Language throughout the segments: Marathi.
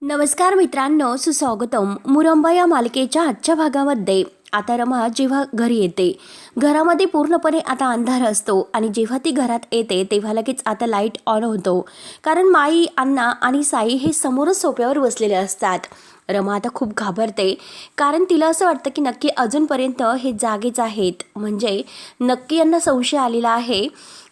नमस्कार मित्रांनो, सुस्वागतम. मुरंबा या मालिकेच्या आजच्या भागामध्ये आता रमा जेव्हा घरी येते, घरामध्ये पूर्णपणे आता अंधार असतो आणि जेव्हा ती घरात येते तेव्हा लगेच आता लाईट ऑन होतो. कारण माई, अण्णा आणि साई हे समोरच सोफ्यावर बसलेले असतात. रमा आता खूप घाबरते, कारण तिला असं वाटतं की नक्की अजूनपर्यंत हे जागेच आहेत, म्हणजे नक्की यांना संशय आलेला आहे.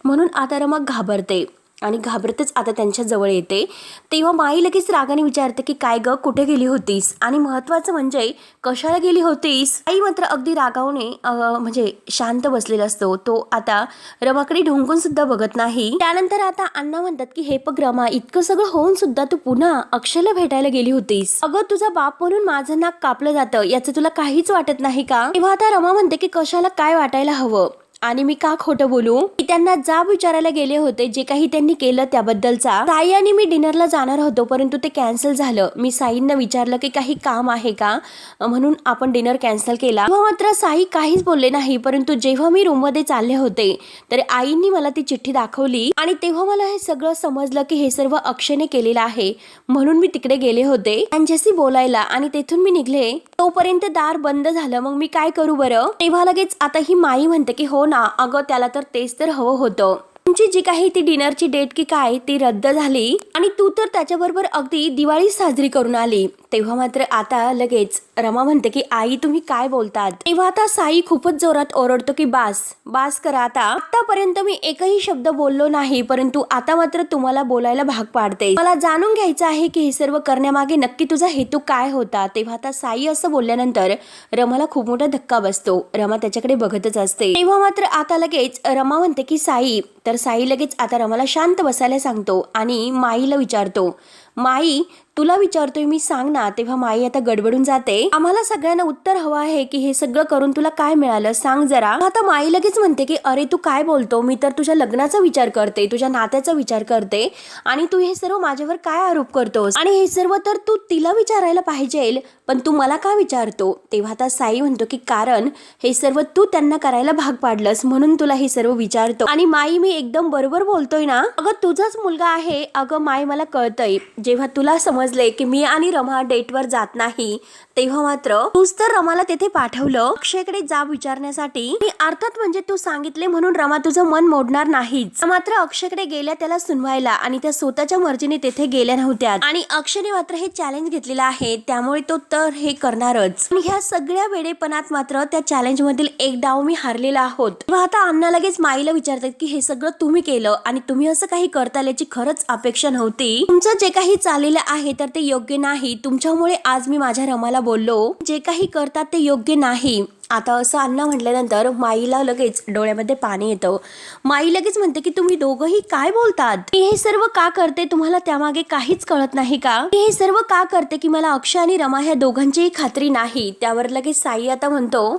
म्हणून आता रमा घाबरते आणि घाबरतच आता त्यांच्या जवळ येते. तेव्हा माई लगेच रागाने विचारते की काय ग, कुठे गेली होतीस आणि महत्त्वाचं म्हणजे कशाला गेली होतीस. आई मात्र अगदी रागावणे म्हणजे शांत बसलेला असतो. तो आता रमाकडे ढोंकून सुद्धा बघत नाही. त्यानंतर आता अण्णा म्हणतात की हे बघ रमा, इतकं सगळं होऊन सुद्धा तू पुन्हा अक्षयला भेटायला गेली होतीस. अगं, तुझा बाप म्हणून माझं नाक कापलं जातं याचं तुला काहीच वाटत नाही का. तेव्हा आता रमा म्हणते की कशाला काय वाटायला हवं आणि मी का खोटं बोलू. मी त्यांना जाब विचारायला गेले होते, जे काही त्यांनी केलं त्याबद्दलचा. साई आणि मी डिनरला जाणार होतो, परंतु ते कॅन्सल झालं. मी साईंना विचारलं की काही काम आहे का, म्हणून आपण डिनर कॅन्सल केला. तेव्हा मात्र साई काहीच बोलले नाही. परंतु जेव्हा मी रूम मध्ये चालले होते तर आईंनी मला ती चिठ्ठी दाखवली आणि तेव्हा मला हे सगळं समजलं की हे सर्व अक्षयने केलेलं आहे. म्हणून मी तिकडे गेले होते त्यांच्याशी बोलायला आणि तेथून मी निघले. तोपर्यंत दार बंद झालं. मग मी काय करू बरं. तेव्हा लगेच आता ही माई म्हणते की हो ना, अगं त्याला तर तेच तर हवं होतं. तुमची जी काही ती डिनरची डेट की काय ती रद्द झाली आणि तू तर त्याच्याबरोबर अगदी दिवाळी साजरी करून आली. तेव्हा मात्र आता लगेच रमा म्हणते की आई तुम्ही काय बोलतात. तेव्हा आता साई खूपच जोरात ओरडतो की बास बास करा आता. आतापर्यंत मी एकही शब्द बोललो नाही, परंतु आता मात्र तुम्हाला बोलायला भाग पाडते. मला जाणून घ्यायचं आहे की हे सर्व करण्यामागे नक्की तुझा हेतू काय होता. तेव्हा आता साई असं बोलल्यानंतर रमाला खूप मोठा धक्का बसतो. रमा त्याच्याकडे बघतच असते. तेव्हा मात्र आता लगेच रमा म्हणते की साई. तर साई लगेच आता रमाला शांत बसायला सांगतो आणि माईला विचारतो, माई तुला विचारतोय मी, सांग ना. तेव्हा माई आता गडबडून जाते. आम्हाला सगळ्यांना उत्तर हवं आहे की हे सगळं करून तुला काय मिळालं, सांग जरा. आता माई लगेच म्हणते की अरे तू काय बोलतो, मी तर तुझ्या लग्नाचा विचार करते, तुझ्या नात्याचा विचार करते आणि तू हे सर्व माझ्यावर काय आरोप करतोस आणि हे सर्व तर तू तिला विचारायला पाहिजे, पण तू मला का विचारतो. तेव्हा आता साई म्हणतो की कारण हे सर्व तू त्यांना करायला भाग पाडलंस म्हणून तुला हे सर्व विचारतो. आणि माई मी एकदम बरोबर बोलतोय ना. अगं तुझाच मुलगा आहे. अगं माई मला कळतंय. जेव्हा तुला समजले की मी आणि रमा डेटवर जात नाही तेव्हा मात्र तूच तर रमाला तेथे पाठवलं अक्षयकडे जाब विचारण्यासाठी. अर्थात म्हणजे तू सांगितले म्हणून रमा तुझं मन मोडणार नाहीच. मात्र अक्षयकडे गेल्या त्याला सुनवायला आणि त्या स्वतःच्या मर्जीने तेथे गेल्या नव्हत्या आणि अक्षयने मात्र हे चॅलेंज घेतलेलं आहे, त्यामुळे तो तर हे करणारच. ह्या सगळ्या वेडेपणात मात्र त्या चॅलेंज मधील एक डाव मी हारलेला आहोत. तेव्हा आता अण्णा लगेच माईला विचारतात की हे सगळं तुम्ही केलं आणि तुम्ही असं काही करताल याची खरंच अपेक्षा नव्हती. तुमचं जे काही चाललेलं आहे तर ते योग्य नाही. तुमच्यामुळे आज मी माझ्या रमाला बोललो, जे काही करतात ते योग्य नाही. आता असं अण्णा म्हटल्यानंतर माईला लगेच डोळ्यामध्ये पाणी येतं. माई लगेच म्हणते की तुम्ही दोघंही काय बोलतात. मी हे सर्व का करते तुम्हाला त्यामागे काहीच कळत नाही का. मी हे सर्व का करते की मला अक्षय आणि रमा ह्या दोघांचीही खात्री नाही. त्यावर लगेच साई आता म्हणतो,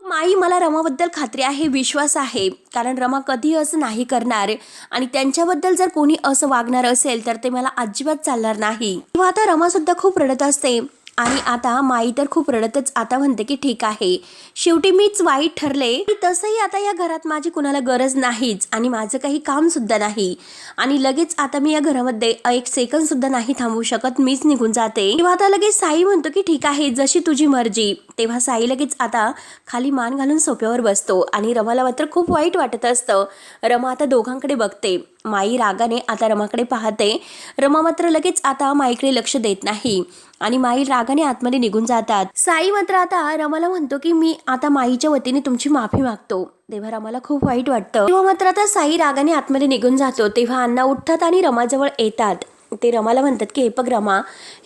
माई मला रमाबद्दल खात्री आहे, विश्वास आहे, कारण रमा कधी असं नाही करणार आणि त्यांच्याबद्दल जर कोणी असं वागणार असेल तर ते मला अजिबात चालणार नाही. तेव्हा आता रमा सुद्धा खूप रडत असते आणि आता माई तर खूप रडतच आता म्हणते की ठीक आहे, शेवटी मीच वाईट ठरले. तसंही आता या घरात माझी कुणाला गरज नाहीच आणि माझं काही काम सुद्धा नाही आणि लगेच आता मी या घरामध्ये एक सेकंद सुद्धा नाही थांबवू शकत, मीच निघून जाते. तेव्हा आता लगेच साई म्हणतो की ठीक आहे, जशी तुझी मर्जी. तेव्हा साई लगेच आता खाली मान घालून सोफ्यावर बसतो आणि रमाला मात्र खूप वाईट वाटत असतं. रमा आता दोघांकडे बघते. माई रागाने आता रमाकडे पाहते. रमा मात्र लगेच आता माईकडे लक्ष देत नाही आणि माई रागाने आतमध्ये निघून जातात. साई मात्र आता रमाला म्हणतो की मी आता माईच्या वतीने तुमची माफी मागतो. तेव्हा रमाला खूप वाईट वाटतं. तेव्हा मात्र आता साई रागाने आतमध्ये निघून जातो. तेव्हा अण्णा उठतात आणि रमाजवळ येतात. ते रमाला म्हणतात की हे बघ रमा,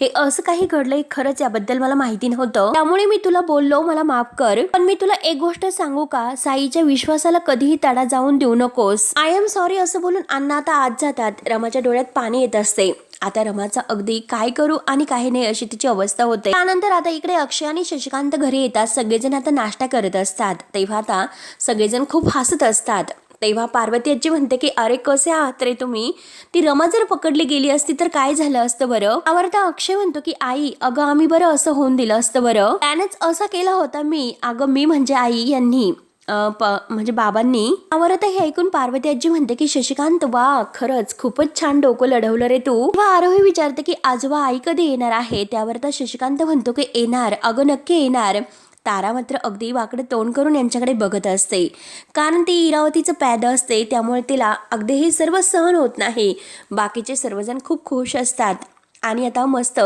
हे असं काही घडलंय, खरंच याबद्दल मला माहिती नव्हतं, त्यामुळे मी तुला बोललो, मला माफ कर. पण मी तुला एक गोष्ट सांगू का, साईच्या विश्वासाला कधीही तडा जाऊन देऊ नकोस. आय एम सॉरी असं बोलून अण्णा आता आत जातात. रमाच्या डोळ्यात पाणी येत असते. आता रमाचा अगदी काय करू आणि काही नाही अशी तिची अवस्था होते. त्यानंतर आता इकडे अक्षय आणि शशिकांत घरी येतात. सगळेजण आता नाश्ता करत असतात. तेव्हा आता सगळेजण खूप हसत असतात. तेव्हा पार्वती आजी म्हणते की अरे कसे आहात रे तुम्ही, ती रमा जर पकडली गेली असती तर काय झालं असतं बरं. त्यावर आता अक्षय म्हणतो की आई अगं आम्ही बरं असं होऊन दिलं असतं बरं, त्यानेच असं केलं होतं मी. अगं मी म्हणजे आई यांनी म्हणजे बाबांनी. त्यावर आता हे ऐकून पार्वती आजी म्हणते की शशिकांत वा, खरंच खूपच छान डोकं लढवलं रे तू. तेव्हा आरोही विचारते की आजोबा आई कधी येणार आहे. त्यावर आता शशिकांत म्हणतो की येणार, अगं नक्की येणार. तारा मात्र अगदी वाकडे तोंड करून यांच्याकडे बघत असते, कारण ती इरावतीचं पैद असते, त्यामुळे तिला अगदी हे सर्व सहन होत नाही. बाकीचे सर्वजण खूप खुश असतात आणि आता मस्त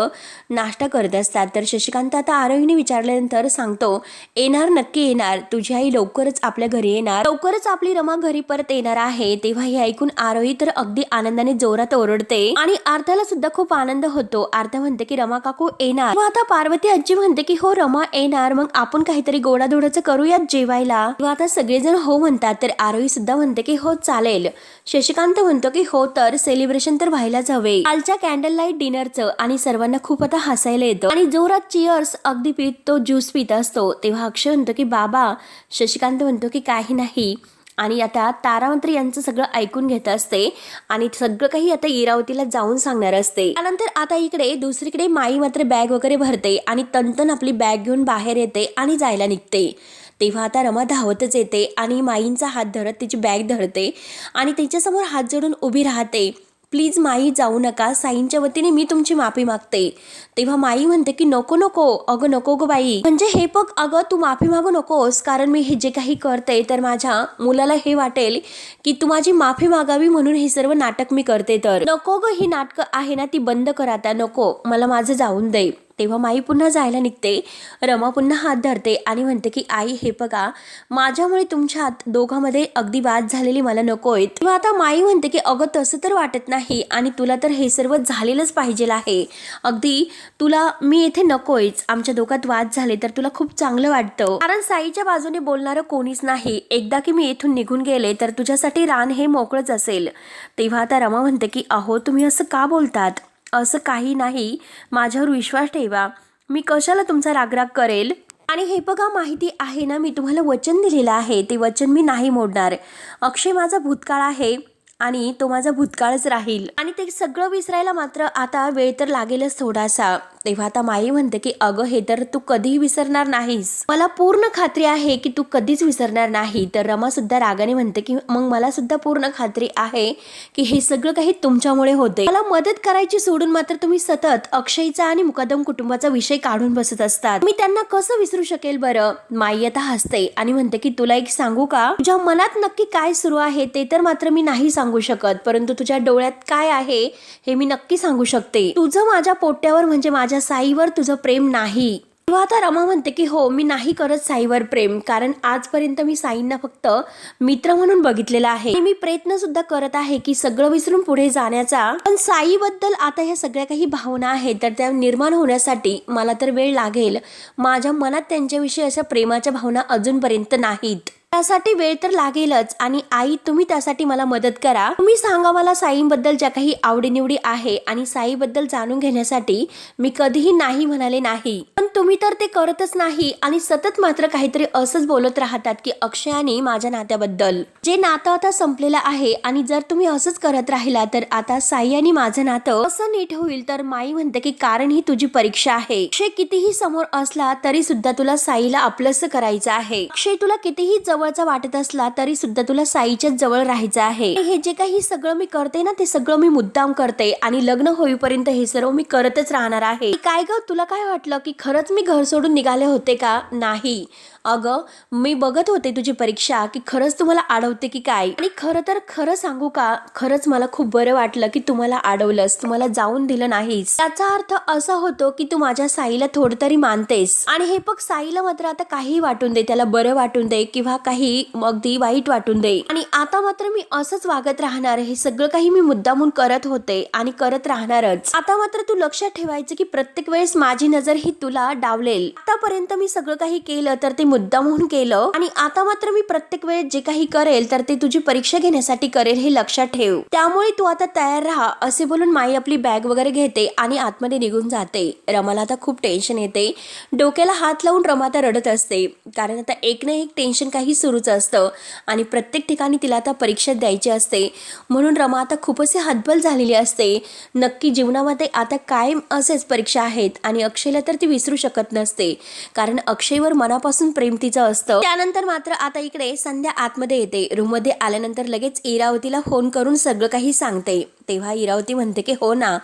नाश्ता करत असतात. तर शशिकांत आता आरोहीने विचारल्यानंतर सांगतो, येणार, नक्की येणार. तुझी आई लवकरच आपल्या घरी येणार, लवकरच आपली रमा घरी परत येणार आहे. तेव्हा हे ऐकून आरोही तर अगदी आनंदाने जोरात ओरडते आणि आर्थाला सुद्धा खूप आनंद होतो. आर्था म्हणते की रमा काकू येणार. आता पार्वती आजी म्हणते की हो रमा येणार, मग आपण काहीतरी गोडाधोडाचं करूयात जेवायला. तेव्हा आता सगळेजण हो म्हणतात. तर आरोही सुद्धा म्हणते की हो चालेल. शशिकांत म्हणतो की हो, तर सेलिब्रेशन तर व्हायलाच हवे. कालच्या कॅन्डल लाईट डिनर आणि सर्वांना खूप आता हसायला येतं आणि जोरात चिअर्स अगदी पीत तो ज्यूस पित असतो. तेव्हा अक्षय म्हणतो की बाबा. शशिकांत म्हणतो की काही नाही. आणि आता तारा मात्र यांचं सगळं ऐकून घेत असते आणि सगळं काही आता इरावतीला जाऊन सांगणार असते. त्यानंतर आता इकडे दुसरीकडे माई मात्र बॅग वगैरे भरते आणि तनतन आपली बॅग घेऊन बाहेर येते आणि जायला निघते. तेव्हा आता रमा धावतच येते आणि माईंचा हात धरत तिची बॅग धरते आणि तिच्यासमोर हात जोडून उभी राहते. प्लीज माई जाऊ नका, साईंच्या वतीने मी तुमची माफी मागते. तेव्हा माई म्हणते की नको नको, अगं नको गो बाई, म्हणजे हे बघ अगं तू माफी मागू नकोस, कारण मी हे जे काही करते तर माझ्या मुलाला हे वाटेल की तू माझी माफी मागावी म्हणून हे सर्व नाटक मी करते. तर नको ग, ही नाटकं आहे ना ती बंद कर आता, नको, मला माझं जाऊन दे. तेव्हा माई पुन्हा जायला निघते. रमा पुन्हा हात धरते आणि म्हणते की आई हे बघा, माझ्यामुळे तुमच्यात दोघांमध्ये अगदी वाद झालेली मला नकोय. तेव्हा आता माई म्हणते की अगं तसं तर वाटत नाही आणि तुला तर हे सर्व झालेलंच पाहिजे आहे. अगदी तुला मी इथे नकोयच. आमच्या दोघात वाद झाले तर तुला खूप चांगलं वाटतं, कारण साईच्या बाजूने बोलणारं कोणीच नाही. एकदा की मी इथून निघून गेले तर तुझ्यासाठी रान हे मोकळंच असेल. तेव्हा आता रमा म्हणते की अहो तुम्ही असं का बोलतात, असं काही नाही, माझ्यावर विश्वास ठेवा, मी कशाला तुमचा रागराग करेल. आणि हे बघा माहिती आहे ना, मी तुम्हाला वचन दिलेलं आहे, ते वचन मी नाही मोडणार. अक्षय माझा भूतकाळ आहे आणि तो माझा भूतकाळच राहील आणि ते सगळं विसरायला मात्र आता वेळ तर लागेलच थोडासा. तेव्हा आता माई म्हणते की अगं हे तर तू कधीही विसरणार नाहीस, मला पूर्ण खात्री आहे की तू कधीच विसरणार नाही. तर रमा सुद्धा रागाने म्हणते की मग मला सुद्धा पूर्ण खात्री आहे की हे सगळं काही तुमच्यामुळे होते. मला मदत करायची सोडून मात्र तुम्ही सतत अक्षयचा आणि मुकादम कुटुंबाचा विषय काढून बसत असतात. मी त्यांना कसं विसरू शकेल बरं. माई आता हसते आणि म्हणते की तुला एक सांगू का, तुझ्या मनात नक्की काय सुरू आहे ते तर मात्र मी नाही सांगू शकत, परंतु तुझ्या डोळ्यात काय आहे हे मी नक्की सांगू शकते. तुझं माझ्या पोट्यावर म्हणजे माझ्या साईवर तुझं प्रेम नाही. तेव्हा आता रमा म्हणते की हो, मी नाही करत साईवर प्रेम, कारण आजपर्यंत मी साईंना फक्त मित्र म्हणून बघितलेला आहे. मी प्रयत्न सुद्धा करत आहे की सगळं विसरून पुढे जाण्याचा, पण साईबद्दल आता ह्या सगळ्या काही भावना आहेत तर त्या निर्माण होण्यासाठी मला तर वेळ लागेल. माझ्या मनात त्यांच्याविषयी अशा प्रेमाच्या भावना अजूनपर्यंत नाहीत, त्यासाठी वेळ तर लागेलच. आणि आई तुम्ही त्यासाठी मला मदत करा. तुम्ही सांगा मला साईंबद्दल ज्या काही आवडीनिवडी आहे आणि साईबद्दल जाणून घेण्यासाठी मी कधीही नाही म्हणाले नाही, पण तुम्ही तर ते करतच नाही आणि सतत मात्र काहीतरी असंच बोलत राहतात की अक्षय आणि माझ्या नात्याबद्दल, जे नातं आता संपलेलं आहे. आणि जर तुम्ही असंच करत राहिला तर आता साई आणि माझं नातं असं नीट होईल. तर माई म्हणते की कारण ही तुझी परीक्षा आहे. अक्षय कितीही समोर असला तरी सुद्धा तुला साईला आपलंसं करायचं आहे. अक्षय तुला कितीही जवळचा वाटत असला तरी सुद्धा तुला साईच्याच जवळ राहायचं आहे. हे जे काही सगळं मी करते ना ते सगळं मी मुद्दाम करते आणि लग्न होईपर्यंत हे सर्व मी करतच राहणार आहे. काय ग, तुला काय वाटलं की खरंच मी घर सोडून निघाले होते का? नाही अगं, मी बघत होते तुझी परीक्षा की खरंच तुम्हाला अडवते की काय. आणि खरं तर खरं सांगू का, खरंच मला खूप बरं वाटलं की तुम्हाला अडवलंस, तुम्हाला जाऊन दिलं नाहीस. त्याचा अर्थ असा होतो की तू माझ्या साईला थोडं तरी मानतेस. आणि हे बघ, साईला मात्र आता काही वाटून दे, त्याला बरं वाटून दे किंवा काही अगदी वाईट वाटून दे, आणि आता मात्र मी असंच वागत राहणार. हे सगळं काही मी मुद्दामून करत होते आणि करत राहणारच. आता मात्र तू लक्षात ठेवायचं की प्रत्येक वेळेस माझी नजर ही तुला डावलेल. आतापर्यंत मी सगळं काही केलं तर ते मुद्दाम म्हणून केलं आणि आता मात्र मी प्रत्येक वेळेस जे काही करेल तर ते तुझी परीक्षा घेण्यासाठी करेल, हे लक्षात ठेव. त्यामुळे तू आता तयार राहा. असे बोलून माई आपली बॅग वगैरे घेते आणि आतमध्ये निघून जाते. रमाला आता खूप टेन्शन येते. डोक्याला हात लावून रमा आता रडत असते, कारण आता एक ना एक टेन्शन काही सुरूच असतं आणि प्रत्येक ठिकाणी तिला आता परीक्षा द्यायची असते. म्हणून रमा आता खूपच हतबल झालेली असते. नक्की जीवनामध्ये आता काय असेच परीक्षा आहेत आणि अक्षयला तर ती विसरू शकत नसते, कारण अक्षयवर मनापासून प्रेम तिचं असतं. त्यानंतर मात्र आता इकडे संध्या आतमध्ये येते. रूममध्ये आल्यानंतर लगेच इरावतीला फोन करून सगळं काही सांगते. तेव्हा इरावती म्हणते की हो ना,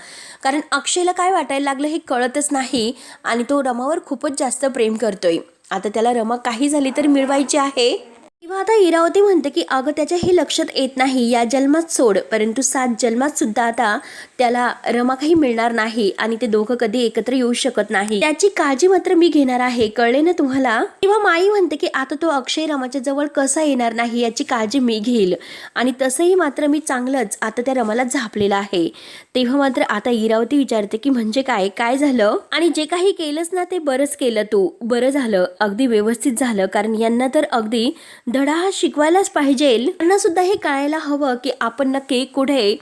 कारण अक्षयला काय वाटायला लागलं हे कळतच नाही आणि तो रमावर खूपच जास्त प्रेम करतोय. आता त्याला रमा काही झाली तरी मिळवायची आहे. तेव्हा आता इरावती म्हणते की अगं त्याच्या हे लक्षात येत नाही, या जन्मात सोड, परंतु 7 जन्मात सुद्धा आता त्याला रमा काही मिळणार नाही आणि ते दोघं कधी एकत्र येऊ शकत नाही. त्याची काळजी मात्र मी घेणार आहे, कळले ना तुम्हाला. तेव्हा माई म्हणते की आता तो अक्षय रमाच्या जवळ कसा येणार नाही याची काळजी मी घेईल आणि तसंही मात्र मी चांगलंच आता त्या रमाला झापलेलं आहे. तेव्हा मात्र आता इरावती विचारते की म्हणजे काय झालं, आणि जे काही केलंस ना ते बरंच केलं तू, बरं झालं, अगदी व्यवस्थित झालं, कारण यांना तर अगदी धडा हा शिकवायलाच पाहिजे. त्यांना सुद्धा हे कळायला हवं की आपण नक्की कुठे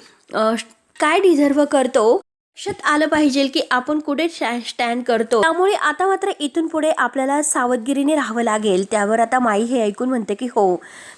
काय डिझर्व करतो, लक्षात आलं पाहिजे की आपण कुठे स्टँड करतो. त्यामुळे आता मात्र इथून पुढे आपल्याला सावधगिरीने राहावं लागेल. त्यावर आता माई हे ऐकून म्हणते की हो,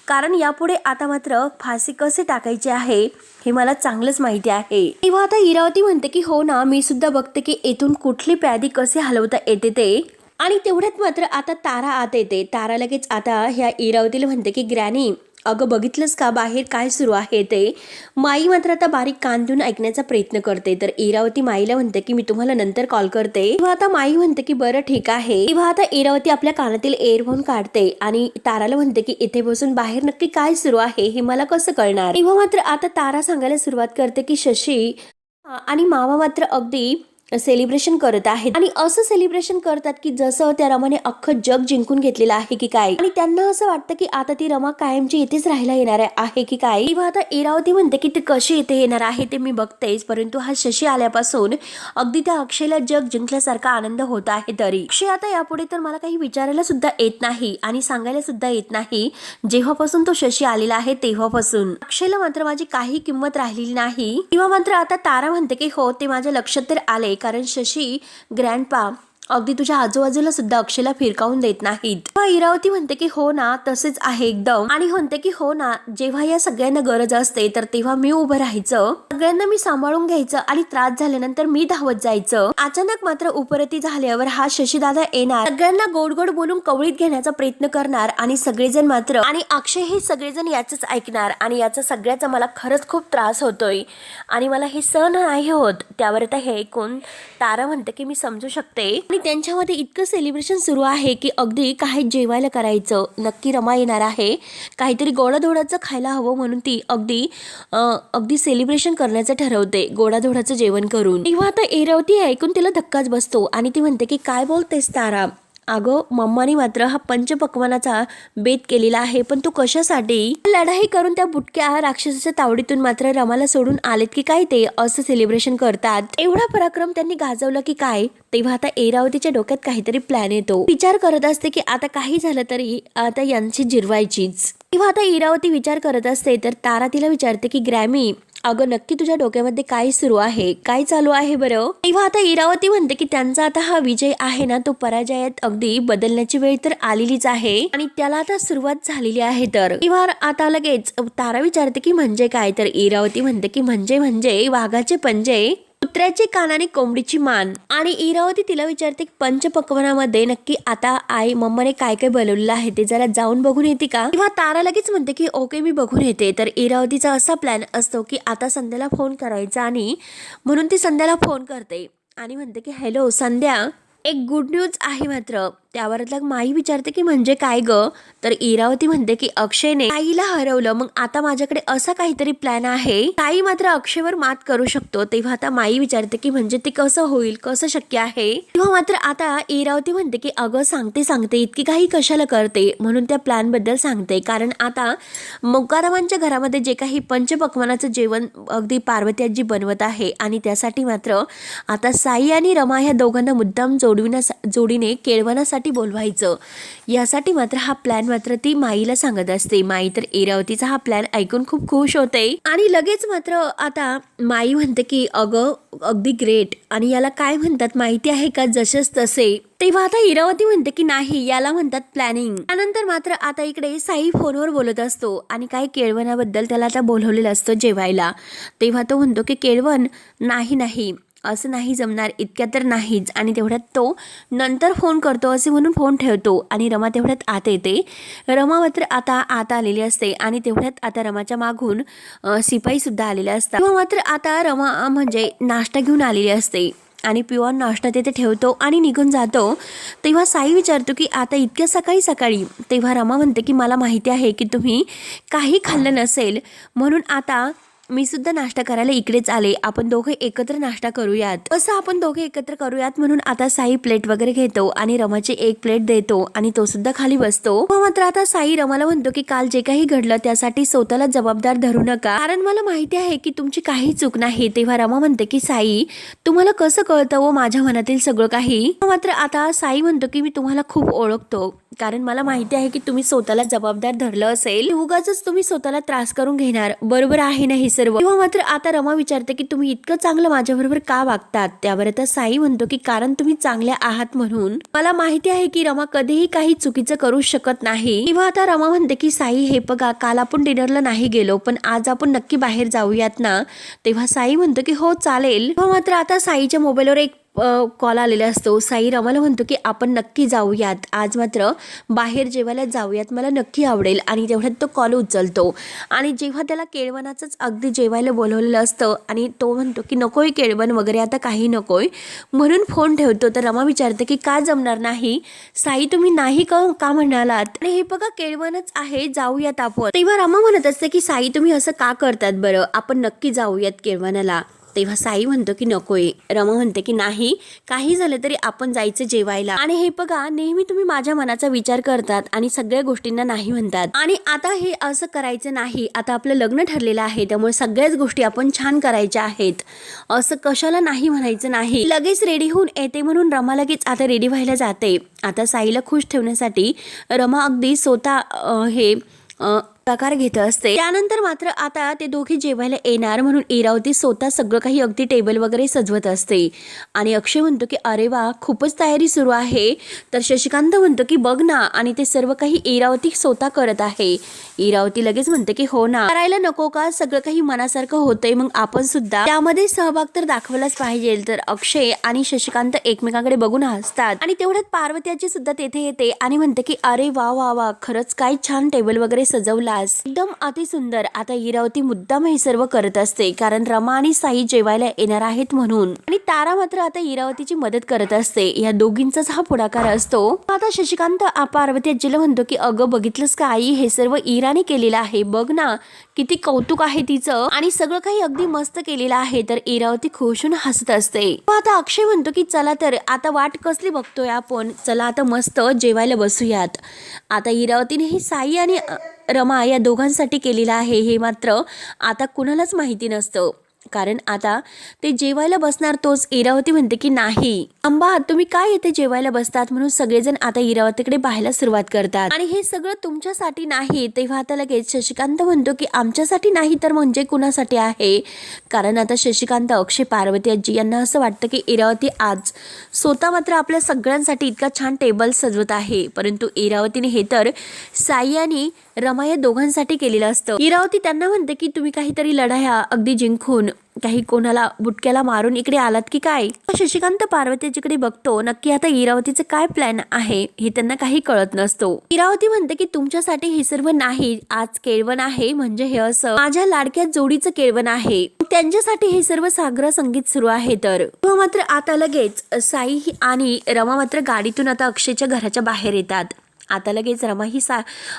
कारण यापुढे आता मात्र फाशी कसे टाकायचे आहे हे मला चांगलंच माहिती आहे. तेव्हा आता इरावती म्हणते की हो ना, मी सुद्धा बघते की इथून कुठली प्यादी कसे हलवता येते ते. आणि तेवढ्यात मात्र आता तारा आत येते. तारा लगेच आता ह्या इरावतीला म्हणते की ग्रॅनी, अगं बघितलंस का बाहेर काय सुरू आहे ते. माई मात्र आता बारीक कान देऊन ऐकण्याचा प्रयत्न करते. तर इरावती माईला म्हणते की मी तुम्हाला नंतर कॉल करते. तेव्हा आता माई म्हणते की बरं ठीक आहे. तेव्हा आता इरावती आपल्या कानातील एअरफोन काढते आणि ताराला म्हणते की इथे बसून बाहेर नक्की काय सुरू आहे हे मला कसं कळणार. तेव्हा मात्र आता तारा सांगायला सुरुवात करते की शशी आणि मामा मात्र अगदी सेलिब्रेशन करत आहेत आणि असं सेलिब्रेशन करतात की जसं त्या रमाने अख्खं जग जिंकून घेतलेलं आहे की काय, आणि त्यांना असं वाटतं की आता ती रमा कायमची इथेच राहायला येणार आहे की काय. तेव्हा आता इरावती म्हणते की ती कशी इथे येणार आहे ते मी बघतेच, परंतु हा शशी आल्यापासून अगदी त्या अक्षयला जग जिंकल्यासारखा आनंद होत आहे. तरी अक्षय आता यापुढे तर मला काही विचारायला सुद्धा येत नाही आणि सांगायला सुद्धा येत नाही. जेव्हापासून तो शशी आलेला आहे तेव्हापासून अक्षयला मात्र माझी काही किंमत राहिलेली नाही. तेव्हा मात्र आता तारा म्हणते की हो, ते माझ्या लक्षात तर आले, कारण शशी ग्रँडपा अगदी तुझ्या आजूबाजूला सुद्धा अक्षयला फिरकावून देत नाहीत. तेव्हा इरावती म्हणते की हो ना, तसेच आहे एकदम, आणि म्हणते की हो ना, जेव्हा या सगळ्यांना गरज असते तर तेव्हा मी उभं राहायचं, सगळ्यांना मी सांभाळून घ्यायचं आणि त्रास झाल्यानंतर मी धावत जायचं. अचानक मात्र उपरती झाल्यावर हा शशीदादा येणार, सगळ्यांना गोड गोड बोलून कवळीत घेण्याचा प्रयत्न करणार आणि सगळेजण मात्र आणि अक्षय हे सगळेजण याचंच ऐकणार आणि याचा सगळ्याचा मला खरंच खूप त्रास होतोय आणि मला हे सहन नाही होत. त्यावर आता हे ऐकून तारा म्हणते की मी समजू शकते. आणि त्यांच्यामध्ये इतकं सेलिब्रेशन सुरू आहे की अगदी काही जेवायला करायचं, नक्की रमा येणार आहे, काहीतरी गोडाधोडाचं खायला हवं म्हणून ती अगदी सेलिब्रेशन करण्याचं ठरवते गोडाधोडाचं जेवण करून. तेव्हा आता इरावती ऐकून तिला धक्काच बसतो आणि ती म्हणते की काय बोलतेस तारा, अगं मम्मानी मात्र हा पंचपक्वानाचा बेत केलेला आहे, पण तू कशासाठी. लढाई करून त्या बुटक्या राक्षसाच्या तावडीतून मात्र रमाला सोडून आलेत की काय ते असं सेलिब्रेशन करतात. एवढा पराक्रम त्यांनी गाजवला की काय. तेव्हा आता इरावतीच्या डोक्यात काहीतरी प्लॅन येतो. विचार करत असते की आता काही झालं तरी आता यांची जिरवायचीच. तेव्हा आता इरावती विचार करत असते तर तारा तिला विचारते की ग्रॅमी, अगं नक्की तुझ्या डोक्यामध्ये काय सुरू आहे, काय चालू आहे बरं. तेव्हा आता इरावती म्हणते की त्यांचा आता हा विजय आहे ना, तो पराजयात अगदी बदलण्याची वेळ तर आलेलीच आहे आणि त्याला आता सुरुवात झालेली आहे. तर तेव्हा आता लगेच तारा विचारते की म्हणजे काय, तर इरावती म्हणते की म्हणजे वाघाचे पंजे, कुत्र्याचे कान आणि कोंबडीची मान. आणि इरावती तिला विचारते की पंचपक्वानामध्ये नक्की आता आई मम्माने काय काय बनवलेलं आहे ते जरा जाऊन बघून येते का. तेव्हा तारा लगेच म्हणते की ओके मी बघून येते. तर इरावतीचा असा प्लॅन असतो की आता संध्याला फोन करायचा आणि म्हणून ती संध्याला फोन करते आणि म्हणते की हॅलो संध्या, एक गुड न्यूज आहे मात्र. त्यावर माई विचारते की म्हणजे काय ग, तर इरावती म्हणते की अक्षयने आईला हरवलं, मग आता माझ्याकडे असा काहीतरी प्लॅन आहे, ताई मात्र अक्षयवर मात करू शकतो. तेव्हा आता माई विचारते की म्हणजे ते कसं होईल, कसं शक्य आहे. तेव्हा मात्र आता इरावती म्हणते की अगं सांगते इतकी काही कशाला करते, म्हणून त्या प्लॅन बद्दल सांगते. कारण आता मुकादमांच्या घरामध्ये जे काही पंचपक्वानाचं जेवण अगदी पार्वती आजी बनवत आहे आणि त्यासाठी मात्र आता साई आणि रमा ह्या दोघांना मुद्दाम जोडीने केळवणासाठी बोलवायचं. यासाठी मात्र हा प्लॅन मात्र ती माईला सांगत असते. माई तर इरावतीचा हा प्लॅन ऐकून खूप खुश होते आणि लगेच मात्र आता माई म्हणते की अगं अगदी ग्रेट, आणि याला काय म्हणतात माहिती आहे का? जसेच तसे. तेव्हा आता इरावती म्हणते की नाही, याला म्हणतात प्लॅनिंग. त्यानंतर मात्र आता इकडे साई फोनवर बोलत असतो आणि काही केळवणाबद्दल त्याला आता बोलवलेलं असतं जेवायला. तेव्हा तो म्हणतो की केळवण नाही, असं नाही जमणार, इतक्या तर नाहीच. आणि तेवढ्यात तो नंतर फोन करतो असे म्हणून फोन ठेवतो आणि रमा तेवढ्यात आत येते. रमा मात्र आता आत आलेली असते आणि तेवढ्यात आता रमाच्या मागून शिपाई सुद्धा आलेले असतात. तेव्हा मात्र आता रमा म्हणजे नाश्ता घेऊन आलेली असते आणि पिऊन नाश्ता तिथे ठेवतो आणि निघून जातो. तेव्हा साई विचारतो की आता इतक्या सकाळी. तेव्हा रमा म्हणते की मला माहिती आहे की तुम्ही काही खाल्लं नसेल, म्हणून आता मी सुद्धा नाश्ता करायला इकडेच आले. आपण दोघे एकत्र नाश्ता करूयात. असं आपण दोघे एकत्र करूयात म्हणून आता साई प्लेट वगैरे घेतो आणि रमाची एक प्लेट देतो आणि तो सुद्धा खाली बसतो. मात्र आता साई रमाला म्हणतो की काल जे काही घडलं त्यासाठी स्वतःला जबाबदार धरू नका, कारण मला माहिती आहे की तुमची काही चूक नाही. तेव्हा रमा म्हणते की साई, तुम्हाला कसं कळतं व माझ्या मनातील सगळं काही? मात्र आता साई म्हणतो की मी तुम्हाला खूप ओळखतो, कारण मला माहिती आहे की तुम्ही स्वतःला जबाबदार धरलं असेल, उगाच तुम्ही स्वतःला त्रास करून घेणार. बरोबर आहे ना हे सर्व? तेव्हा मात्र आता रमा विचारते की तुम्ही इतकं चांगलं माझ्याबरोबर का वागतात? त्यावर आता साई म्हणतो की कारण तुम्ही चांगल्या आहात म्हणून. मला माहिती आहे की रमा कधीही काही चुकीचं करू शकत नाही. तेव्हा आता रमा म्हणते की साई, हे बघा, काल आपण डिनरला नाही गेलो, पण आज आपण नक्की बाहेर जाऊयात ना? तेव्हा साई म्हणतो की हो चालेल. तेव्हा मात्र आता साईच्या मोबाईलवर एक कॉल आलेला असतो. साई रमाला म्हणतो की आपण नक्की जाऊयात, आज मात्र बाहेर जेवायला जाऊयात, मला नक्की आवडेल. आणि तेवढ्यात तो कॉल उचलतो आणि जेव्हा त्याला केळवणाचंच अगदी जेवायला बोलवलेलं असतं आणि तो म्हणतो की नकोय केळवण वगैरे, आता काही नकोय, म्हणून फोन ठेवतो. तर रमा विचारते की का जमणार नाही? साई, तुम्ही नाही का म्हणालात? आणि हे बघा केळवणच आहे, जाऊयात आपण. तेव्हा रमा म्हणत असते की साई, तुम्ही असं का करतात बरं? आपण नक्की जाऊयात केळवणाला. तेव्हा साई म्हणतो की नकोय. रमा म्हणते की नाही, काही झालं तरी आपण जायचं जेवायला. आणि हे बघा, नेहमी तुम्ही माझ्या मनाचा विचार करतात आणि सगळ्या गोष्टींना नाही म्हणतात, आणि आता हे असं करायचं नाही. आता आपलं लग्न ठरलेलं आहे, त्यामुळे सगळ्याच गोष्टी आपण छान करायच्या आहेत. असं कशाला नाही म्हणायचं नाही. लगेच रेडी होऊन येते म्हणून रमा लगेच आता रेडी व्हायला जाते. आता साईला खुश ठेवण्यासाठी रमा अगदी स्वतः हे प्रकार घेत असते. त्यानंतर मात्र आता ते दोघे जेवायला येणार म्हणून इरावती स्वतः सगळं काही अगदी टेबल वगैरे सजवत असते. आणि अक्षय म्हणतो की अरे वा, खूपच तयारी सुरू आहे. तर शशिकांत म्हणतो की बघ ना, आणि ते सर्व काही इरावती स्वतः करत आहे. इरावती लगेच म्हणते की हो ना, करायला नको का? सगळं काही मनासारखं होतंय, मग आपण सुद्धा त्यामध्ये सहभाग तर दाखवलाच पाहिजे. तर अक्षय आणि शशिकांत एकमेकांकडे बघून हसतात आणि तेवढ्यात पार्वती सुद्धा तेथे येते आणि म्हणते की अरे वा वा वा, खरंच काय छान टेबल वगैरे सजवला, एकदम अति सुंदर. आता इरावती मुद्दाम हे सर्व करत असते कारण रमा आणि साई जेवायला येणार आहेत म्हणून. आणि तारा मात्र आता इरावतीची मदत करत असते. या दोघींचाच हा पुढाकार असतो. आता शशिकांत पार्वती आजीला म्हणतो की अगं बघितलंस का आई, हे सर्व इराने केलेलं आहे, बघ ना किती कौतुक आहे तिचं, आणि सगळं काही अगदी मस्त केलेलं आहे. तर इरावती खुशून हसत असते. आता अक्षय म्हणतो की चला तर आता वाट कसली बघतोय आपण, चला आता मस्त जेवायला बसूयात. आता इरावतीने ही साई आणि रमा या दोघांसाठी केलेलं आहे हे मात्र आता कुणालाच माहिती नसतं, कारण आता ते जेवायला बसणार. तोच इरावती म्हणते की नाही अंबा, तुम्ही काय येथे जेवायला बसतात? म्हणून सगळेजण आता इरावतीकडे पाहायला सुरुवात करतात आणि हे सगळं तुमच्यासाठी नाही. तेव्हा आता लगेच शशिकांत म्हणतो की आमच्यासाठी नाही तर म्हणजे कुणासाठी आहे? कारण आता शशिकांत, अक्षय, पार्वती आजी यांना असं वाटतं की इरावती आज स्वतः मात्र आपल्या सगळ्यांसाठी इतका छान टेबल सजवत आहे, परंतु इरावतीने हे तर साई आणि रमा या दोघांसाठी केलेलं असतं. इरावती त्यांना म्हणते की तुम्ही काहीतरी लढाया अगदी जिंकून काही कोणाला बुटक्याला मारून इकडे आलात की काय? शशिकांत पार्वतीजीकडे बघतो. नक्की आता इरावतीचं काय प्लॅन आहे हे त्यांना काही कळत नसतो. इरावती म्हणते की तुमच्यासाठी हे सर्व नाही, आज केळवण आहे म्हणजे हे असं माझ्या लाडक्या जोडीचं केळवण आहे, त्यांच्यासाठी हे सर्व सागर संगीत सुरू आहे. तर मात्र आता लगेच साई आणि रमा मात्र गाडीतून आता अक्षयच्या घराच्या बाहेर येतात आता लगेच रमा ही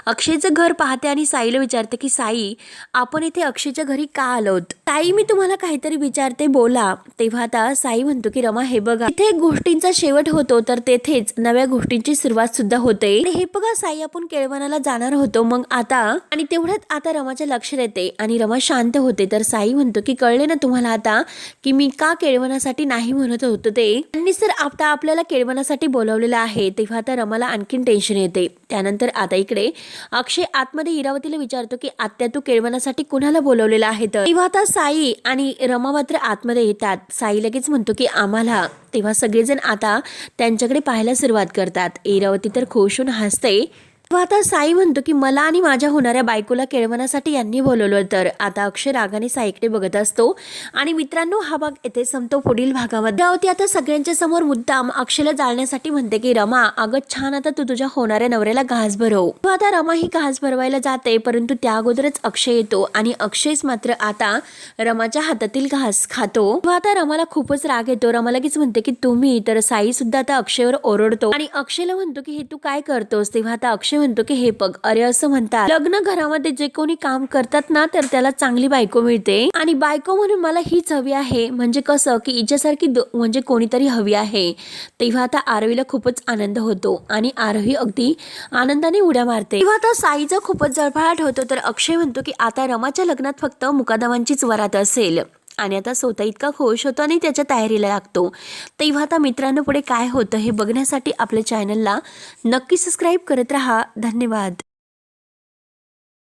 अक्षयचं घर पाहते आणि साईला विचारते की साई, आपण इथे अक्षयच्या घरी का आलोत? साई, मी तुम्हाला काहीतरी विचारते, बोला. तेव्हा आता साई म्हणतो की रमा, हे बघा, इथे गोष्टींचा शेवट होतो तर तेथेच नव्या गोष्टींची सुरुवात सुद्धा होते. हे बघा साई, आपण केळवणाला जाणार होतो मग आता. आणि तेवढ्यात आता रमाच्या लक्षात येते आणि रमा शांत होते. तर साई म्हणतो की कळले ना तुम्हाला आता की मी का केळवणासाठी नाही म्हणत होतो ते. त्यांनी सर आता आपल्याला केळवणासाठी बोलवलेलं आहे. तेव्हा आता रमाला आणखीन टेन्शन येते. त्यानंतर आता इकडे अक्षय आतमध्ये इरावतीला विचारतो की आत्या, तू केळवणासाठी कुणाला बोलवलेलं आहे? तेव्हा आता साई आणि रमा मात्र आतमध्ये येतात. साई लगेच म्हणतो की आम्हाला. तेव्हा सगळेजण आता त्यांच्याकडे पाहायला सुरुवात करतात. इरावती तर खुश होऊन हसते. आता साई म्हणतो की मला आणि माझ्या होणाऱ्या बायकोला केळवणासाठी यांनी बोलवलं. तर आता अक्षय रागाने साईकडे बघत असतो. आणि मित्रांनो, हा भाग येथे संपतो. पुढील भागामध्ये इरावती आता सगळ्यांच्या समोर मुद्दाम अक्षयला जाळण्यासाठी म्हणते की रमा, अगं छान, आता तू तुझ्या होणाऱ्या नवऱ्याला घास भरव. आता रमा ही घास भरवायला जाते, परंतु त्या अगोदरच अक्षय येतो आणि अक्षयच मात्र आता रमाच्या हातातील घास खातो. आता रमाला खूपच राग येतो. रमा लगेच म्हणते की तुम्ही. तर साई सुद्धा आता अक्षयवर ओरडतो आणि अक्षयला म्हणतो की हे तू काय करतोस? तेव्हा आता अक्षय म्हणतो की हे बघ, अरे असं म्हणतात लग्न घरामध्ये जे कोणी काम करतात ना, तर त्याला चांगली बायको मिळते आणि बायको म्हणून मला हीच हवी आहे. म्हणजे कसं की हिच्यासारखी म्हणजे कोणीतरी हवी आहे. तेव्हा आता आरवीला खूपच आनंद होतो आणि आरवी अगदी आनंदाने उड्या मारते. तेव्हा आता साईचा खूपच जळफळाट होतो. तर अक्षय म्हणतो की आता रमाच्या लग्नात फक्त मुकादमांचीच वरात असेल. आणि आता स्वतः इतका खुश होतो आणि त्याच्या तयारीला लागतो. तेव्हा आता मित्रांनो, पुढे काय होतं हे बघण्यासाठी आपल्या चॅनलला नक्की सबस्क्राईब करत राहा. धन्यवाद.